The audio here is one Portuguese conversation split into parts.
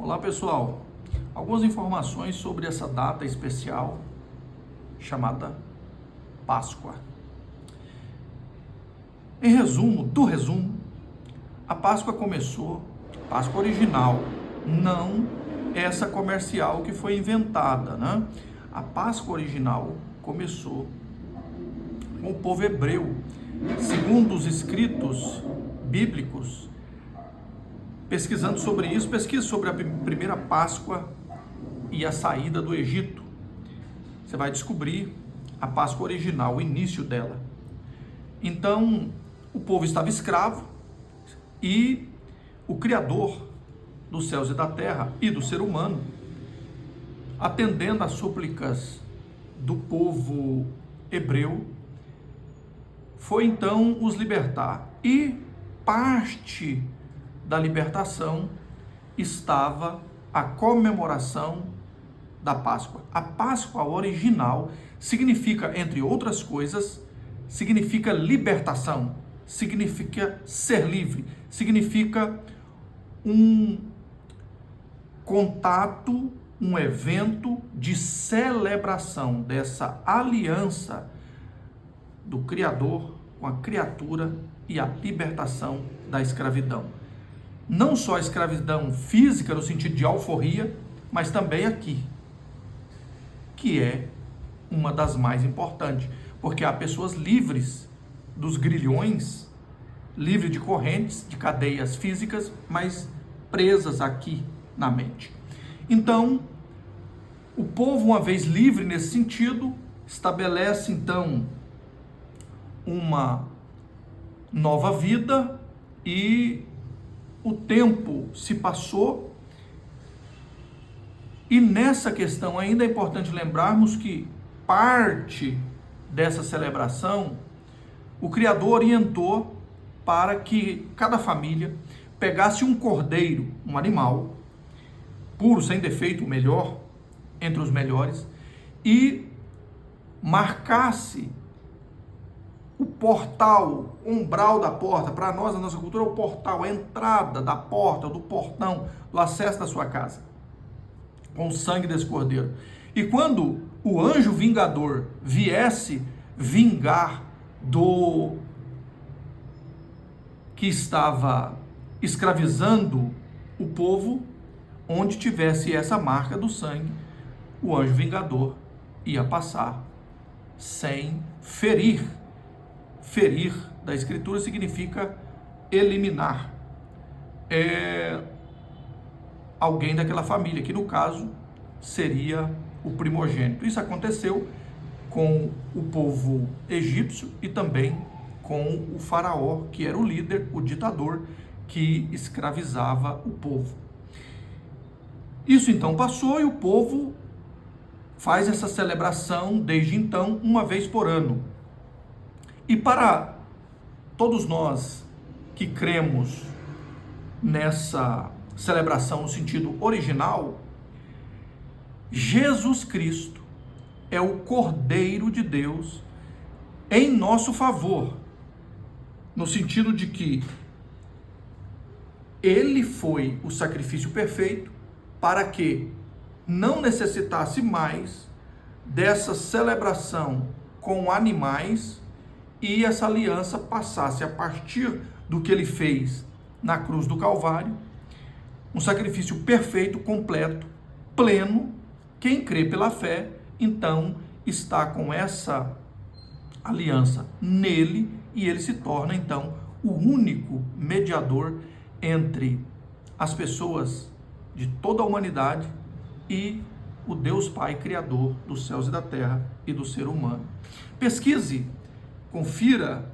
Olá pessoal, algumas informações sobre essa data especial chamada Páscoa. Em resumo, a Páscoa começou, Páscoa original, não essa comercial que foi inventada, né? A Páscoa original começou com o povo hebreu, segundo os escritos bíblicos. Pesquisando sobre isso, pesquise sobre a primeira Páscoa e a saída do Egito. Você vai descobrir a Páscoa original, o início dela. Então, o povo estava escravo e o Criador dos céus e da terra e do ser humano, atendendo às súplicas do povo hebreu, foi então os libertar. E parte da libertação estava a comemoração da Páscoa. A Páscoa original significa, entre outras coisas, significa libertação, significa ser livre, significa um contato, um evento de celebração dessa aliança do Criador com a criatura e a libertação da escravidão. Não só a escravidão física no sentido de alforria, mas também aqui, que é uma das mais importantes, porque há pessoas livres dos grilhões, livres de correntes, de cadeias físicas, mas presas aqui na mente. Então, o povo, uma vez livre nesse sentido, estabelece então uma nova vida e o tempo se passou. E nessa questão ainda é importante lembrarmos que parte dessa celebração o Criador orientou para que cada família pegasse um cordeiro, um animal puro, sem defeito, o melhor entre os melhores, e marcasse o portal, o umbral da porta. Para nós, a nossa cultura, é o portal, a entrada da porta, do portão, do acesso da sua casa, com o sangue desse cordeiro. E quando o anjo vingador viesse vingar do que estava escravizando o povo, onde tivesse essa marca do sangue, o anjo vingador ia passar sem ferir. Ferir da escritura significa eliminar alguém daquela família, que no caso seria o primogênito. Isso aconteceu com o povo egípcio e também com o faraó, que era o líder, o ditador, que escravizava o povo. Isso então passou e o povo faz essa celebração desde então, uma vez por ano. E para todos nós que cremos nessa celebração no sentido original, Jesus Cristo é o Cordeiro de Deus em nosso favor, no sentido de que ele foi o sacrifício perfeito para que não necessitasse mais dessa celebração com animais e essa aliança passasse a partir do que ele fez na cruz do Calvário, um sacrifício perfeito, completo, pleno. Quem crê pela fé, então, está com essa aliança nele e ele se torna, então, o único mediador entre as pessoas de toda a humanidade e o Deus Pai, Criador dos céus e da terra e do ser humano. Pesquise, confira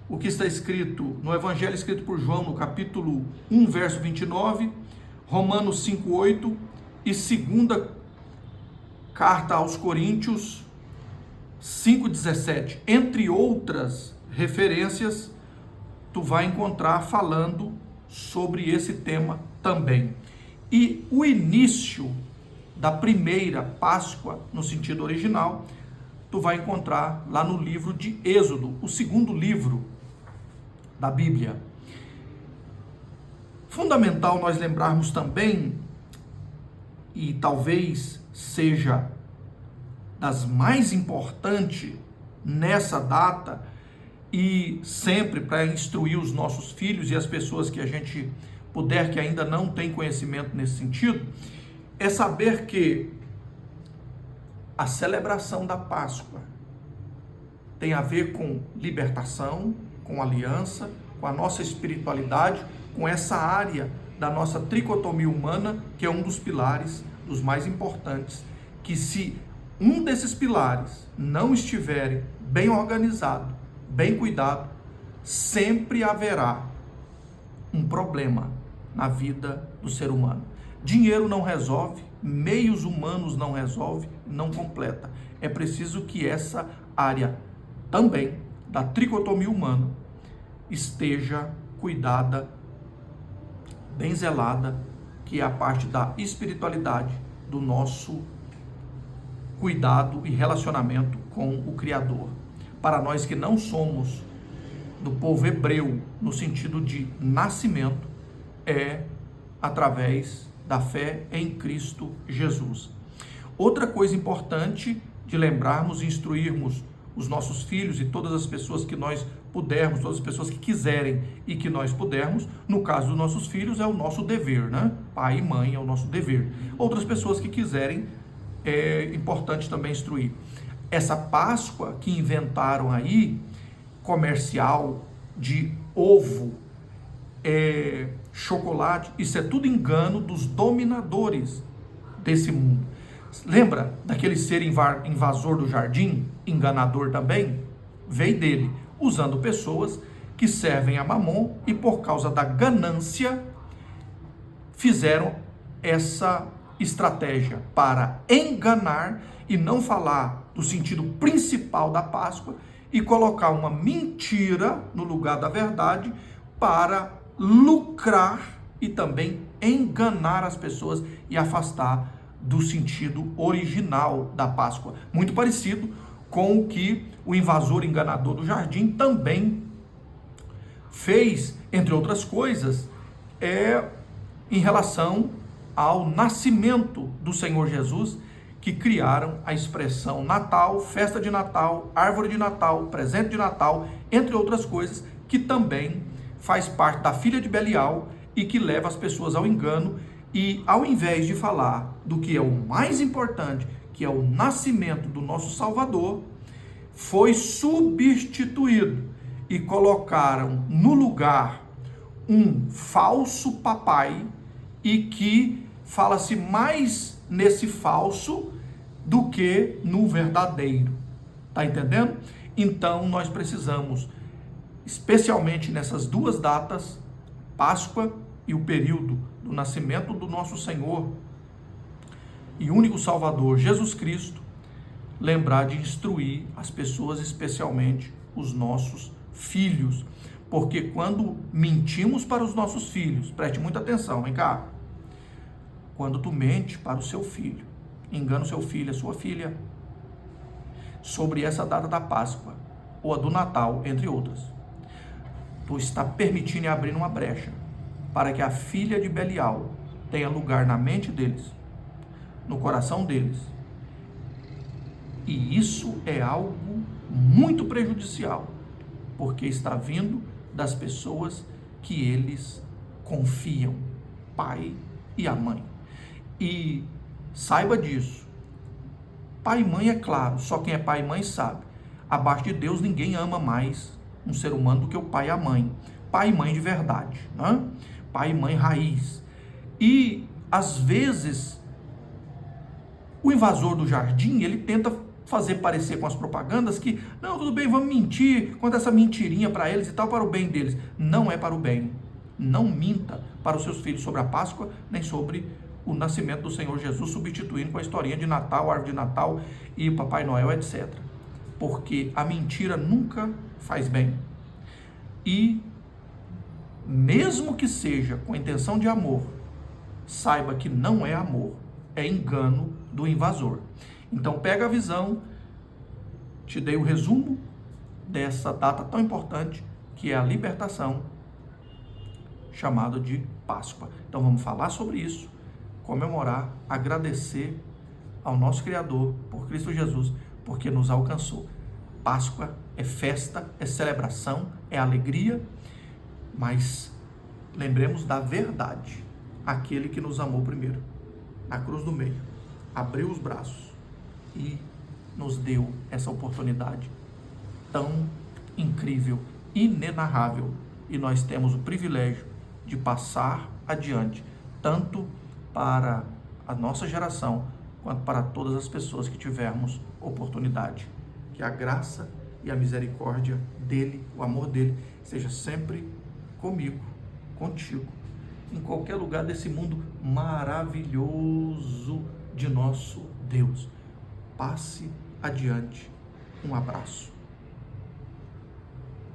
o que está escrito no Evangelho escrito por João, no capítulo 1, verso 29, Romanos 5:8 e 2ª carta aos Coríntios 5:17. Entre outras referências, tu vai encontrar falando sobre esse tema também. E o início da primeira Páscoa, no sentido original, tu vai encontrar lá no livro de Êxodo, o segundo livro da Bíblia. Fundamental nós lembrarmos também, e talvez seja das mais importantes nessa data, e sempre para instruir os nossos filhos e as pessoas que a gente puder, que ainda não tem conhecimento nesse sentido, é saber que a celebração da Páscoa tem a ver com libertação, com aliança, com a nossa espiritualidade, com essa área da nossa tricotomia humana, que é um dos pilares, dos mais importantes, que se um desses pilares não estiver bem organizado, bem cuidado, sempre haverá um problema na vida do ser humano. Dinheiro não resolve, meios humanos não resolve, não completa. É preciso que essa área também da tricotomia humana esteja cuidada, bem zelada, que é a parte da espiritualidade, do nosso cuidado e relacionamento com o Criador. Para nós que não somos do povo hebreu, no sentido de nascimento, é através da fé em Cristo Jesus. Outra coisa importante de lembrarmos e instruirmos os nossos filhos e todas as pessoas que nós pudermos, todas as pessoas que quiserem e que nós pudermos, no caso dos nossos filhos é o nosso dever, né? Pai e mãe é o nosso dever. Outras pessoas que quiserem, é importante também instruir. Essa Páscoa que inventaram aí, comercial, de ovo, chocolate, isso é tudo engano dos dominadores desse mundo. Lembra daquele ser invasor do jardim, enganador também? Veio dele, usando pessoas que servem a Mamon e por causa da ganância fizeram essa estratégia para enganar e não falar do sentido principal da Páscoa e colocar uma mentira no lugar da verdade para lucrar e também enganar as pessoas e afastar do sentido original da Páscoa. Muito parecido com o que o invasor enganador do jardim também fez, entre outras coisas, em relação ao nascimento do Senhor Jesus, que criaram a expressão Natal, festa de Natal, árvore de Natal, presente de Natal, entre outras coisas, que também faz parte da filha de Belial e que leva as pessoas ao engano. E ao invés de falar do que é o mais importante, que é o nascimento do nosso Salvador, foi substituído e colocaram no lugar um falso papai e que fala-se mais nesse falso do que no verdadeiro. Tá entendendo? Então nós precisamos, especialmente nessas duas datas, Páscoa e o período do nascimento do nosso Senhor e único Salvador, Jesus Cristo, lembrar de instruir as pessoas, especialmente os nossos filhos. Porque quando mentimos para os nossos filhos, preste muita atenção, vem cá. Quando tu mente para o seu filho, engana o seu filho, a sua filha, sobre essa data da Páscoa, ou a do Natal, entre outras, tu está permitindo e abrindo uma brecha para que a filha de Belial tenha lugar na mente deles, no coração deles. E isso é algo muito prejudicial, porque está vindo das pessoas que eles confiam, pai e a mãe. E saiba disso, pai e mãe é claro, só quem é pai e mãe sabe. Abaixo de Deus ninguém ama mais um ser humano do que o pai e a mãe. Pai e mãe de verdade, né? Pai e mãe raiz. E às vezes o invasor do jardim, ele tenta fazer parecer com as propagandas que, não, tudo bem, vamos mentir, conta essa mentirinha para eles e tal, para o bem deles. Não é para o bem. Não minta para os seus filhos sobre a Páscoa, nem sobre o nascimento do Senhor Jesus, substituindo com a historinha de Natal, árvore de Natal e Papai Noel, etc. Porque a mentira nunca faz bem. E mesmo que seja com a intenção de amor, saiba que não é amor, é engano do invasor. Então pega a visão, te dei o resumo dessa data tão importante, que é a libertação. chamado de Páscoa. Então vamos falar sobre isso, comemorar, agradecer ao nosso Criador por Cristo Jesus, porque nos alcançou. Páscoa é festa, é celebração, é alegria, mas lembremos da verdade. Aquele que nos amou primeiro, na cruz do meio, abriu os braços e nos deu essa oportunidade tão incrível, inenarrável, e nós temos o privilégio de passar adiante, tanto para a nossa geração, quanto para todas as pessoas que tivermos oportunidade. Que a graça e a misericórdia dele, o amor dele, seja sempre comigo, contigo, em qualquer lugar desse mundo maravilhoso de nosso Deus. Passe adiante. Um abraço.